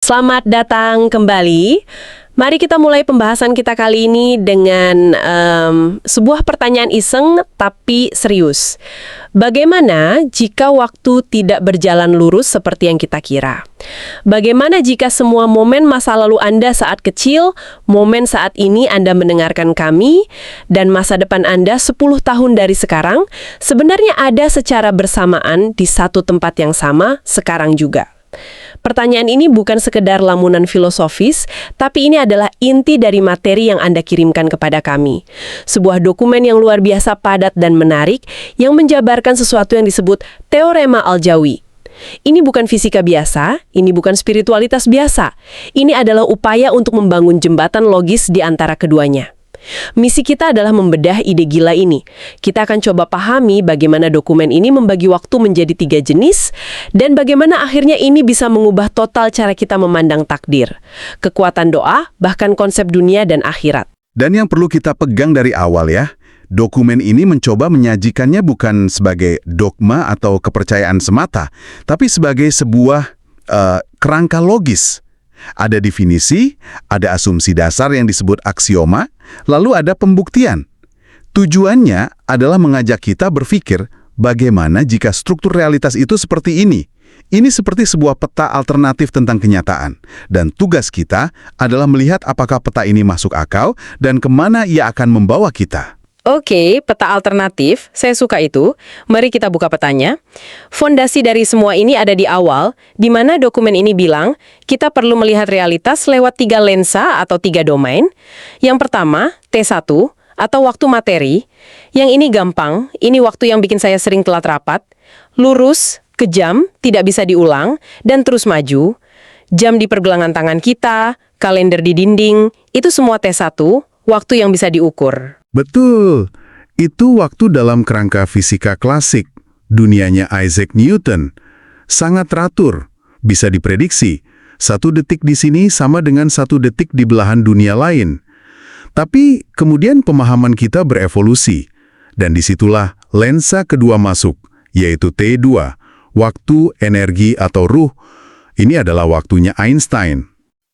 Selamat datang kembali. Mari kita mulai pembahasan kita kali ini dengan sebuah pertanyaan iseng tapi serius. Bagaimana jika waktu tidak berjalan lurus seperti yang kita kira? Bagaimana jika semua momen masa lalu Anda saat kecil, momen saat ini Anda mendengarkan kami, dan masa depan Anda 10 tahun dari sekarang, sebenarnya ada secara bersamaan di satu tempat yang sama sekarang juga? Pertanyaan ini bukan sekedar lamunan filosofis, tapi ini adalah inti dari materi yang Anda kirimkan kepada kami. Sebuah dokumen yang luar biasa padat dan menarik yang menjabarkan sesuatu yang disebut Teorema Aljawi. Ini bukan fisika biasa, ini bukan spiritualitas biasa. Ini adalah upaya untuk membangun jembatan logis di antara keduanya. Misi kita adalah membedah ide gila ini. Kita akan coba pahami bagaimana dokumen ini membagi waktu menjadi 3 jenis, dan bagaimana akhirnya ini bisa mengubah total cara kita memandang takdir, kekuatan doa, bahkan konsep dunia dan akhirat. Dan yang perlu kita pegang dari awal ya, dokumen ini mencoba menyajikannya bukan sebagai dogma atau kepercayaan semata, tapi sebagai sebuah kerangka logis. Ada definisi, ada asumsi dasar yang disebut aksioma, lalu ada pembuktian. Tujuannya adalah mengajak kita berpikir bagaimana jika struktur realitas itu seperti ini. Ini seperti sebuah peta alternatif tentang kenyataan. Dan tugas kita adalah melihat apakah peta ini masuk akal dan kemana ia akan membawa kita. Oke, peta alternatif, saya suka itu. Mari kita buka petanya. Fondasi dari semua ini ada di awal, di mana dokumen ini bilang kita perlu melihat realitas lewat 3 lensa atau 3 domain. Yang pertama, T1, atau waktu materi. Yang ini gampang, ini waktu yang bikin saya sering telat rapat. Lurus, kejam, tidak bisa diulang, dan terus maju. Jam di pergelangan tangan kita, kalender di dinding, itu semua T1, waktu yang bisa diukur. Betul, itu waktu dalam kerangka fisika klasik, dunianya Isaac Newton. Sangat teratur, bisa diprediksi. 1 detik di sini sama dengan 1 detik di belahan dunia lain. Tapi kemudian pemahaman kita berevolusi, dan disitulah lensa kedua masuk, yaitu T2, waktu, energi, atau ruh. Ini adalah waktunya Einstein.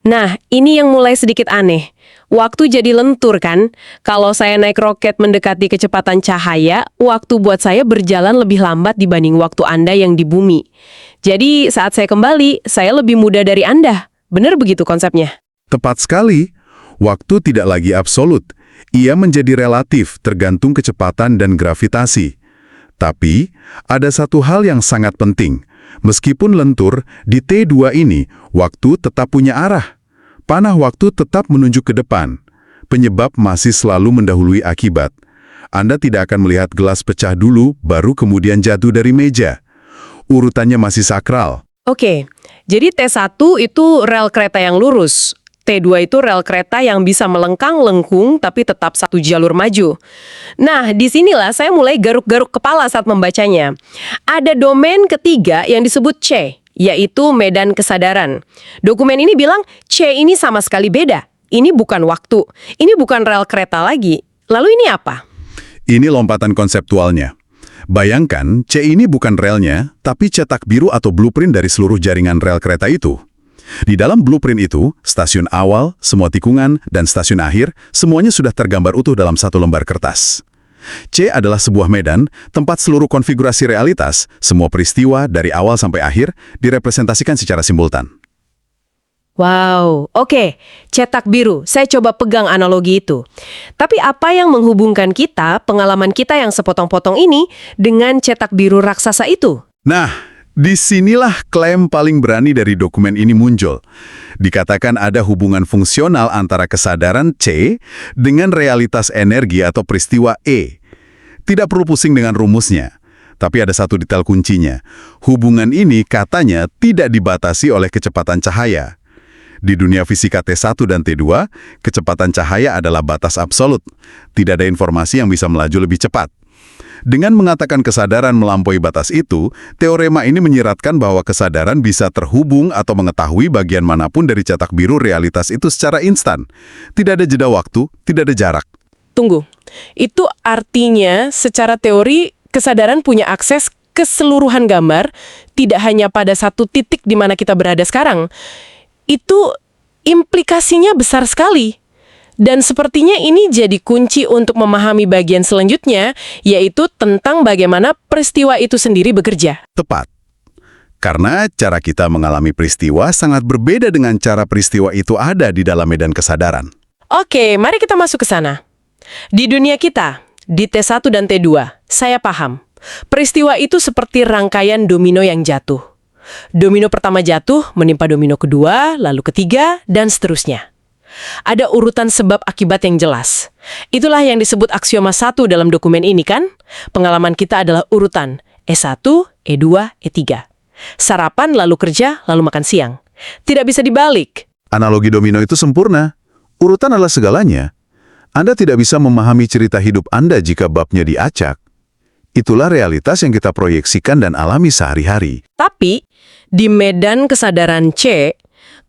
Nah, ini yang mulai sedikit aneh. Waktu jadi lentur kan? Kalau saya naik roket mendekati kecepatan cahaya, waktu buat saya berjalan lebih lambat dibanding waktu Anda yang di bumi. Jadi saat saya kembali, saya lebih muda dari Anda. Benar begitu konsepnya? Tepat sekali. Waktu tidak lagi absolut. Ia menjadi relatif, tergantung kecepatan dan gravitasi. Tapi, ada satu hal yang sangat penting. Meskipun lentur, di T2 ini, waktu tetap punya arah. Panah waktu tetap menunjuk ke depan. Penyebab masih selalu mendahului akibat. Anda tidak akan melihat gelas pecah dulu, baru kemudian jatuh dari meja. Urutannya masih sakral. Oke, jadi T1 itu rel kereta yang lurus. T2 itu rel kereta yang bisa melengkang-lengkung tapi tetap satu jalur maju. Nah, disinilah saya mulai garuk-garuk kepala saat membacanya. Ada domain ketiga yang disebut C, yaitu medan kesadaran. Dokumen ini bilang C ini sama sekali beda. Ini bukan waktu, ini bukan rel kereta lagi. Lalu ini apa? Ini lompatan konseptualnya. Bayangkan, C ini bukan relnya, tapi cetak biru atau blueprint dari seluruh jaringan rel kereta itu. Di dalam blueprint itu, stasiun awal, semua tikungan, dan stasiun akhir, semuanya sudah tergambar utuh dalam satu lembar kertas. C adalah sebuah medan, tempat seluruh konfigurasi realitas, semua peristiwa dari awal sampai akhir, direpresentasikan secara simultan. Wow, oke. Cetak biru. Saya coba pegang analogi itu. Tapi apa yang menghubungkan kita, pengalaman kita yang sepotong-potong ini, dengan cetak biru raksasa itu? Nah, disinilah klaim paling berani dari dokumen ini muncul. Dikatakan ada hubungan fungsional antara kesadaran C dengan realitas energi atau peristiwa E. Tidak perlu pusing dengan rumusnya. Tapi ada satu detail kuncinya. Hubungan ini katanya tidak dibatasi oleh kecepatan cahaya. Di dunia fisika T1 dan T2, kecepatan cahaya adalah batas absolut. Tidak ada informasi yang bisa melaju lebih cepat. Dengan mengatakan kesadaran melampaui batas itu, teorema ini menyiratkan bahwa kesadaran bisa terhubung atau mengetahui bagian manapun dari cetak biru realitas itu secara instan. Tidak ada jeda waktu, tidak ada jarak. Tunggu, itu artinya secara teori kesadaran punya akses keseluruhan gambar, tidak hanya pada satu titik di mana kita berada sekarang. Itu implikasinya besar sekali. Dan sepertinya ini jadi kunci untuk memahami bagian selanjutnya, yaitu tentang bagaimana peristiwa itu sendiri bekerja. Tepat. Karena cara kita mengalami peristiwa sangat berbeda dengan cara peristiwa itu ada di dalam medan kesadaran. Oke, mari kita masuk ke sana. Di dunia kita, di T1 dan T2, saya paham. Peristiwa itu seperti rangkaian domino yang jatuh. Domino pertama jatuh, menimpa domino kedua, lalu ketiga, dan seterusnya. Ada urutan sebab akibat yang jelas. Itulah yang disebut aksioma 1 dalam dokumen ini kan? Pengalaman kita adalah urutan E1, E2, E3. Sarapan, lalu kerja, lalu makan siang. Tidak bisa dibalik. Analogi domino itu sempurna. Urutan adalah segalanya. Anda tidak bisa memahami cerita hidup Anda jika babnya diacak. Itulah realitas yang kita proyeksikan dan alami sehari-hari. Tapi, di medan kesadaran C,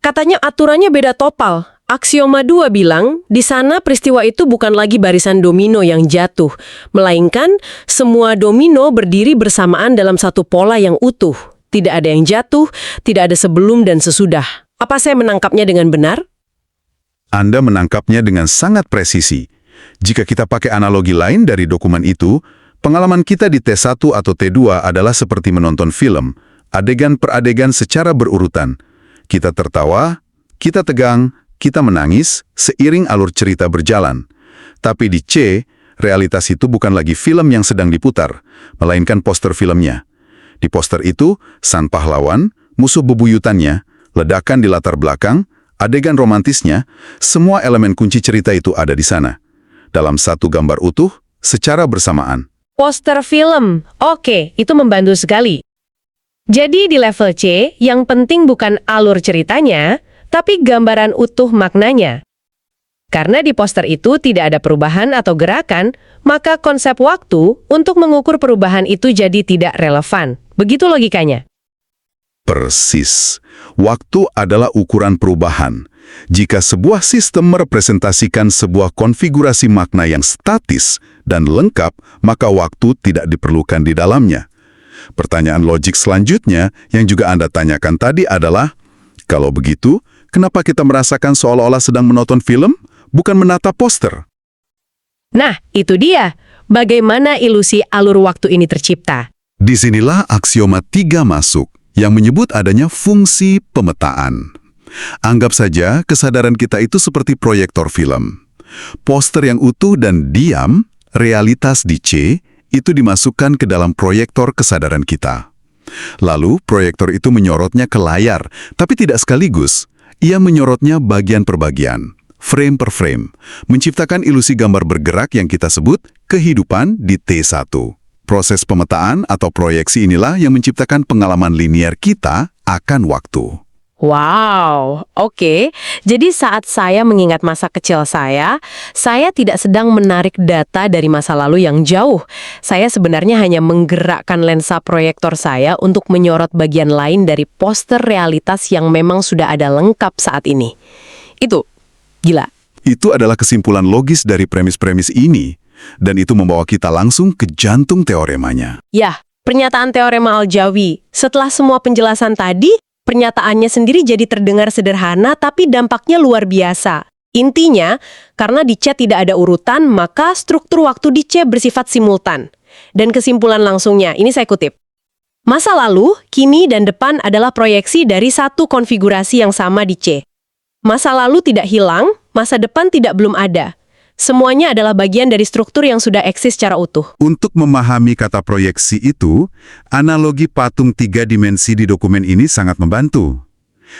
katanya aturannya beda topal. Aksioma 2 bilang, di sana peristiwa itu bukan lagi barisan domino yang jatuh, melainkan semua domino berdiri bersamaan dalam satu pola yang utuh. Tidak ada yang jatuh, tidak ada sebelum dan sesudah. Apa saya menangkapnya dengan benar? Anda menangkapnya dengan sangat presisi. Jika kita pakai analogi lain dari dokumen itu, pengalaman kita di T1 atau T2 adalah seperti menonton film, adegan per adegan secara berurutan. Kita tertawa, kita tegang, kita menangis, seiring alur cerita berjalan. Tapi di C, realitas itu bukan lagi film yang sedang diputar, melainkan poster filmnya. Di poster itu, sang pahlawan, musuh bebuyutannya, ledakan di latar belakang, adegan romantisnya, semua elemen kunci cerita itu ada di sana. Dalam satu gambar utuh, secara bersamaan. Poster film. Oke, itu membantu sekali. Jadi di level C, yang penting bukan alur ceritanya, tapi gambaran utuh maknanya. Karena di poster itu tidak ada perubahan atau gerakan, maka konsep waktu untuk mengukur perubahan itu jadi tidak relevan. Begitu logikanya. Persis. Waktu adalah ukuran perubahan. Jika sebuah sistem merepresentasikan sebuah konfigurasi makna yang statis dan lengkap, maka waktu tidak diperlukan di dalamnya. Pertanyaan logik selanjutnya yang juga Anda tanyakan tadi adalah, kalau begitu, kenapa kita merasakan seolah-olah sedang menonton film, bukan menatap poster? Nah, itu dia. Bagaimana ilusi alur waktu ini tercipta? Disinilah aksioma 3 masuk, yang menyebut adanya fungsi pemetaan. Anggap saja kesadaran kita itu seperti proyektor film. Poster yang utuh dan diam, realitas di C, itu dimasukkan ke dalam proyektor kesadaran kita. Lalu, proyektor itu menyorotnya ke layar, tapi tidak sekaligus. Ia menyorotnya bagian per bagian, frame per frame, menciptakan ilusi gambar bergerak yang kita sebut kehidupan di T1. Proses pemetaan atau proyeksi inilah yang menciptakan pengalaman linier kita akan waktu. Wow, oke. Jadi saat saya mengingat masa kecil saya tidak sedang menarik data dari masa lalu yang jauh. Saya sebenarnya hanya menggerakkan lensa proyektor saya untuk menyorot bagian lain dari poster realitas yang memang sudah ada lengkap saat ini. Itu, gila. Itu adalah kesimpulan logis dari premis-premis ini, dan itu membawa kita langsung ke jantung teoremanya. Ya, pernyataan teorema Al-Jawi. Setelah semua penjelasan tadi, pernyataannya sendiri jadi terdengar sederhana tapi dampaknya luar biasa. Intinya, karena di C tidak ada urutan, maka struktur waktu di C bersifat simultan. Dan kesimpulan langsungnya, ini saya kutip. Masa lalu, kini, dan depan adalah proyeksi dari satu konfigurasi yang sama di C. Masa lalu tidak hilang, masa depan tidak belum ada. Semuanya adalah bagian dari struktur yang sudah eksis secara utuh. Untuk memahami kata proyeksi itu, analogi patung 3 dimensi di dokumen ini sangat membantu.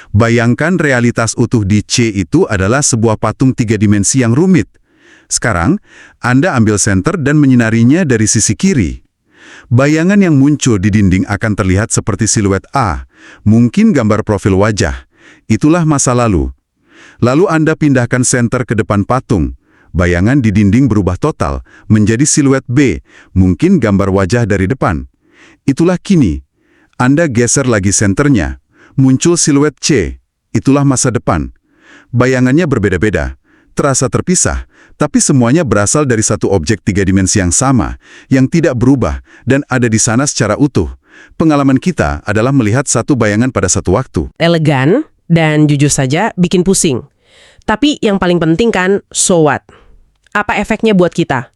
Bayangkan realitas utuh di C itu adalah sebuah patung 3 dimensi yang rumit. Sekarang, Anda ambil senter dan menyinarinya dari sisi kiri. Bayangan yang muncul di dinding akan terlihat seperti siluet A, mungkin gambar profil wajah. Itulah masa lalu. Lalu Anda pindahkan senter ke depan patung. Bayangan di dinding berubah total, menjadi siluet B, mungkin gambar wajah dari depan. Itulah kini. Anda geser lagi senternya, muncul siluet C, itulah masa depan. Bayangannya berbeda-beda, terasa terpisah, tapi semuanya berasal dari satu objek 3 dimensi yang sama, yang tidak berubah, dan ada di sana secara utuh. Pengalaman kita adalah melihat satu bayangan pada satu waktu. Elegan, Dan jujur saja, bikin pusing. Tapi yang paling penting kan, so what? Apa efeknya buat kita?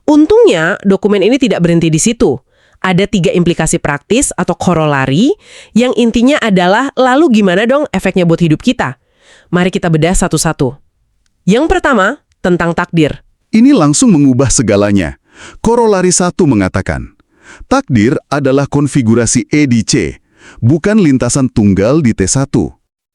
Untungnya, dokumen ini tidak berhenti di situ. Ada 3 implikasi praktis atau korolari yang intinya adalah lalu gimana dong efeknya buat hidup kita? Mari kita bedah satu-satu. Yang pertama, tentang takdir. Ini langsung mengubah segalanya. Korolari 1 mengatakan, takdir adalah konfigurasi E di C, bukan lintasan tunggal di T1.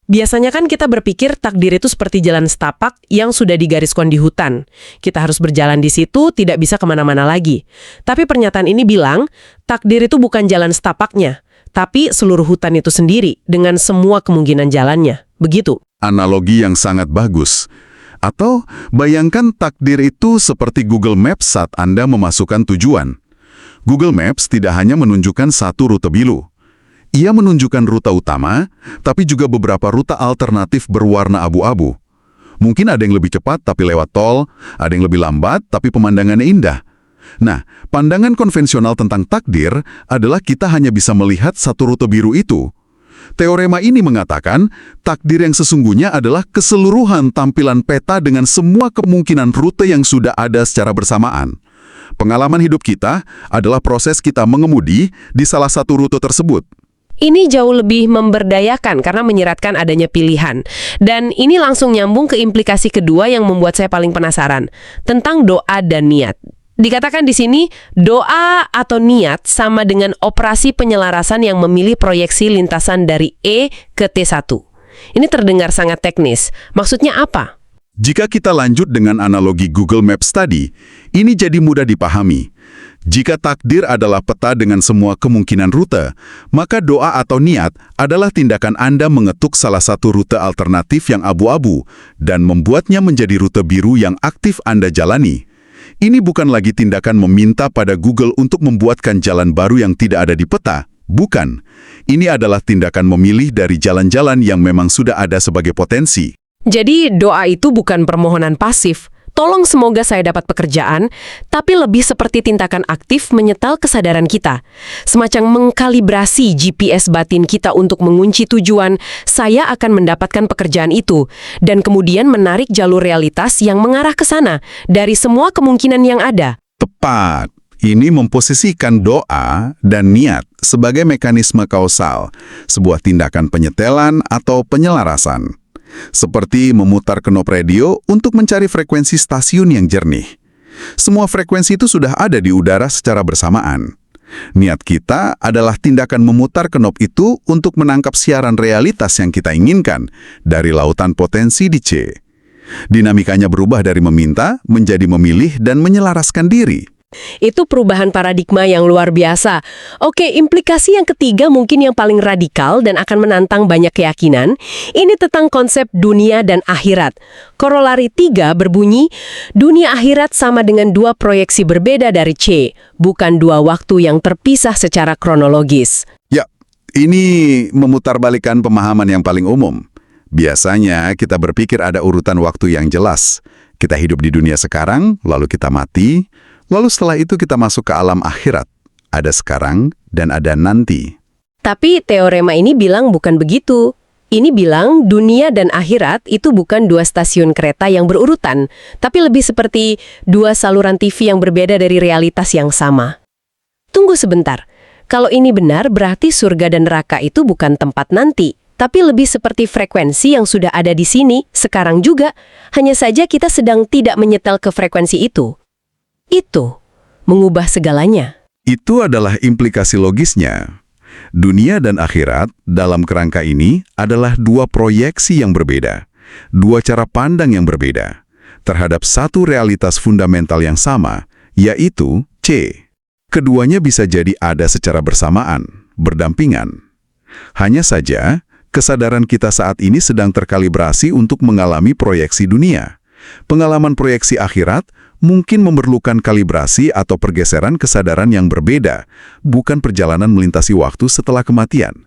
Biasanya kan kita berpikir takdir itu seperti jalan setapak yang sudah digariskan di hutan. Kita harus berjalan di situ, tidak bisa kemana-mana lagi. Tapi pernyataan ini bilang, takdir itu bukan jalan setapaknya, tapi seluruh hutan itu sendiri dengan semua kemungkinan jalannya. Begitu. Analogi yang sangat bagus. Atau bayangkan takdir itu seperti Google Maps saat Anda memasukkan tujuan. Google Maps tidak hanya menunjukkan satu rute bilu. Ia menunjukkan rute utama, tapi juga beberapa rute alternatif berwarna abu-abu. Mungkin ada yang lebih cepat tapi lewat tol, ada yang lebih lambat tapi pemandangannya indah. Nah, pandangan konvensional tentang takdir adalah kita hanya bisa melihat satu rute biru itu. Teorema ini mengatakan, takdir yang sesungguhnya adalah keseluruhan tampilan peta dengan semua kemungkinan rute yang sudah ada secara bersamaan. Pengalaman hidup kita adalah proses kita mengemudi di salah satu rute tersebut. Ini jauh lebih memberdayakan karena menyeratkan adanya pilihan. Dan ini langsung nyambung ke implikasi kedua yang membuat saya paling penasaran, tentang doa dan niat. Dikatakan di sini, doa atau niat sama dengan operasi penyelarasan yang memilih proyeksi lintasan dari E ke T1. Ini terdengar sangat teknis. Maksudnya apa? Jika kita lanjut dengan analogi Google Maps tadi, ini jadi mudah dipahami. Jika takdir adalah peta dengan semua kemungkinan rute, maka doa atau niat adalah tindakan Anda mengetuk salah satu rute alternatif yang abu-abu dan membuatnya menjadi rute biru yang aktif Anda jalani. Ini bukan lagi tindakan meminta pada Google untuk membuatkan jalan baru yang tidak ada di peta. Bukan. Ini adalah tindakan memilih dari jalan-jalan yang memang sudah ada sebagai potensi. Jadi doa itu bukan permohonan pasif. Tolong semoga saya dapat pekerjaan, tapi lebih seperti tindakan aktif menyetel kesadaran kita. Semacam mengkalibrasi GPS batin kita untuk mengunci tujuan, saya akan mendapatkan pekerjaan itu, dan kemudian menarik jalur realitas yang mengarah ke sana, dari semua kemungkinan yang ada. Tepat. Ini memposisikan doa dan niat sebagai mekanisme kausal, sebuah tindakan penyetelan atau penyelarasan. Seperti memutar knop radio untuk mencari frekuensi stasiun yang jernih. Semua frekuensi itu sudah ada di udara secara bersamaan. Niat kita adalah tindakan memutar knop itu untuk menangkap siaran realitas yang kita inginkan dari lautan potensi di C. Dinamikanya berubah dari meminta menjadi memilih dan menyelaraskan diri. Itu perubahan paradigma yang luar biasa. Oke, implikasi yang ketiga mungkin yang paling radikal dan akan menantang banyak keyakinan. Ini tentang konsep dunia dan akhirat. Korolari 3 berbunyi, dunia akhirat sama dengan 2 proyeksi berbeda dari C, bukan 2 waktu yang terpisah secara kronologis. Ya, ini memutarbalikkan pemahaman yang paling umum. Biasanya kita berpikir ada urutan waktu yang jelas. Kita hidup di dunia sekarang, lalu kita mati. Lalu setelah itu kita masuk ke alam akhirat. Ada sekarang dan ada nanti. Tapi teorema ini bilang bukan begitu. Ini bilang dunia dan akhirat itu bukan 2 stasiun kereta yang berurutan, tapi lebih seperti 2 saluran TV yang berbeda dari realitas yang sama. Tunggu sebentar. Kalau ini benar, berarti surga dan neraka itu bukan tempat nanti, tapi lebih seperti frekuensi yang sudah ada di sini, sekarang juga. Hanya saja kita sedang tidak menyetel ke frekuensi itu. Itu mengubah segalanya. Itu adalah implikasi logisnya. Dunia dan akhirat dalam kerangka ini adalah 2 proyeksi yang berbeda, 2 cara pandang yang berbeda terhadap satu realitas fundamental yang sama, yaitu C. Keduanya bisa jadi ada secara bersamaan, berdampingan. Hanya saja, kesadaran kita saat ini sedang terkalibrasi untuk mengalami proyeksi dunia. Pengalaman proyeksi akhirat mungkin memerlukan kalibrasi atau pergeseran kesadaran yang berbeda, bukan perjalanan melintasi waktu setelah kematian.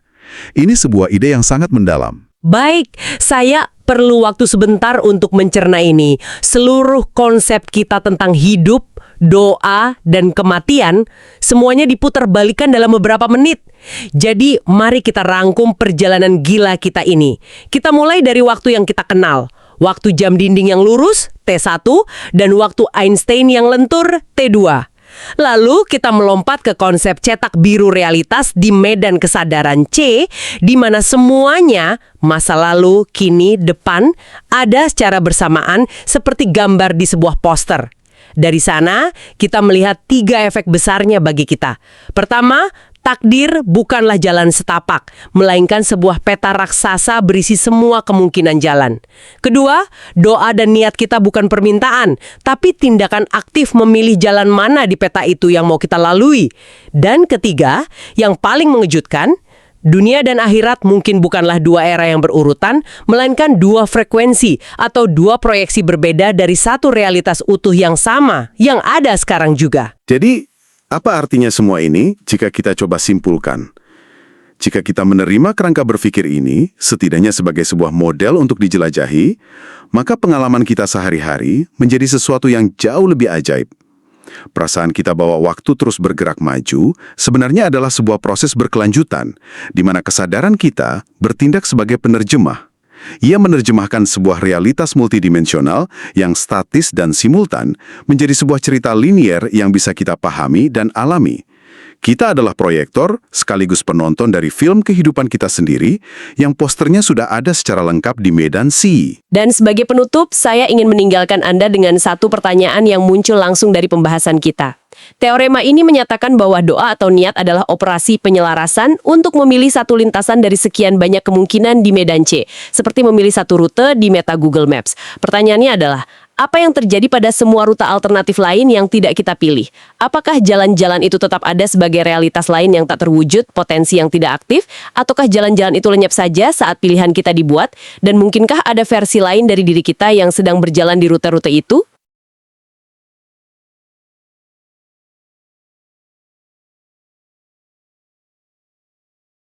Ini sebuah ide yang sangat mendalam. Baik, saya perlu waktu sebentar untuk mencerna ini. Seluruh konsep kita tentang hidup, doa, dan kematian, semuanya diputar balikan dalam beberapa menit. Jadi, mari kita rangkum perjalanan gila kita ini. Kita mulai dari waktu yang kita kenal. Waktu jam dinding yang lurus, T1, dan waktu Einstein yang lentur, T2. Lalu kita melompat ke konsep cetak biru realitas di medan kesadaran C, di mana semuanya, masa lalu, kini, depan, ada secara bersamaan seperti gambar di sebuah poster. Dari sana, kita melihat 3 efek besarnya bagi kita. Pertama, takdir bukanlah jalan setapak, melainkan sebuah peta raksasa berisi semua kemungkinan jalan. Kedua, doa dan niat kita bukan permintaan, tapi tindakan aktif memilih jalan mana di peta itu yang mau kita lalui. Dan ketiga, yang paling mengejutkan, dunia dan akhirat mungkin bukanlah 2 era yang berurutan, melainkan 2 frekuensi atau 2 proyeksi berbeda dari satu realitas utuh yang sama, yang ada sekarang juga. Jadi, apa artinya semua ini jika kita coba simpulkan? Jika kita menerima kerangka berpikir ini, setidaknya sebagai sebuah model untuk dijelajahi, maka pengalaman kita sehari-hari menjadi sesuatu yang jauh lebih ajaib. Perasaan kita bahwa waktu terus bergerak maju sebenarnya adalah sebuah proses berkelanjutan, di mana kesadaran kita bertindak sebagai penerjemah. Ia menerjemahkan sebuah realitas multidimensional yang statis dan simultan menjadi sebuah cerita linier yang bisa kita pahami dan alami. Kita adalah proyektor sekaligus penonton dari film kehidupan kita sendiri yang posternya sudah ada secara lengkap di medan C. Dan sebagai penutup, saya ingin meninggalkan Anda dengan satu pertanyaan yang muncul langsung dari pembahasan kita. Teorema ini menyatakan bahwa doa atau niat adalah operasi penyelarasan untuk memilih satu lintasan dari sekian banyak kemungkinan di medan C, seperti memilih satu rute di meta Google Maps. Pertanyaannya adalah, apa yang terjadi pada semua rute alternatif lain yang tidak kita pilih? Apakah jalan-jalan itu tetap ada sebagai realitas lain yang tak terwujud, potensi yang tidak aktif? Ataukah jalan-jalan itu lenyap saja saat pilihan kita dibuat? Dan mungkinkah ada versi lain dari diri kita yang sedang berjalan di rute-rute itu?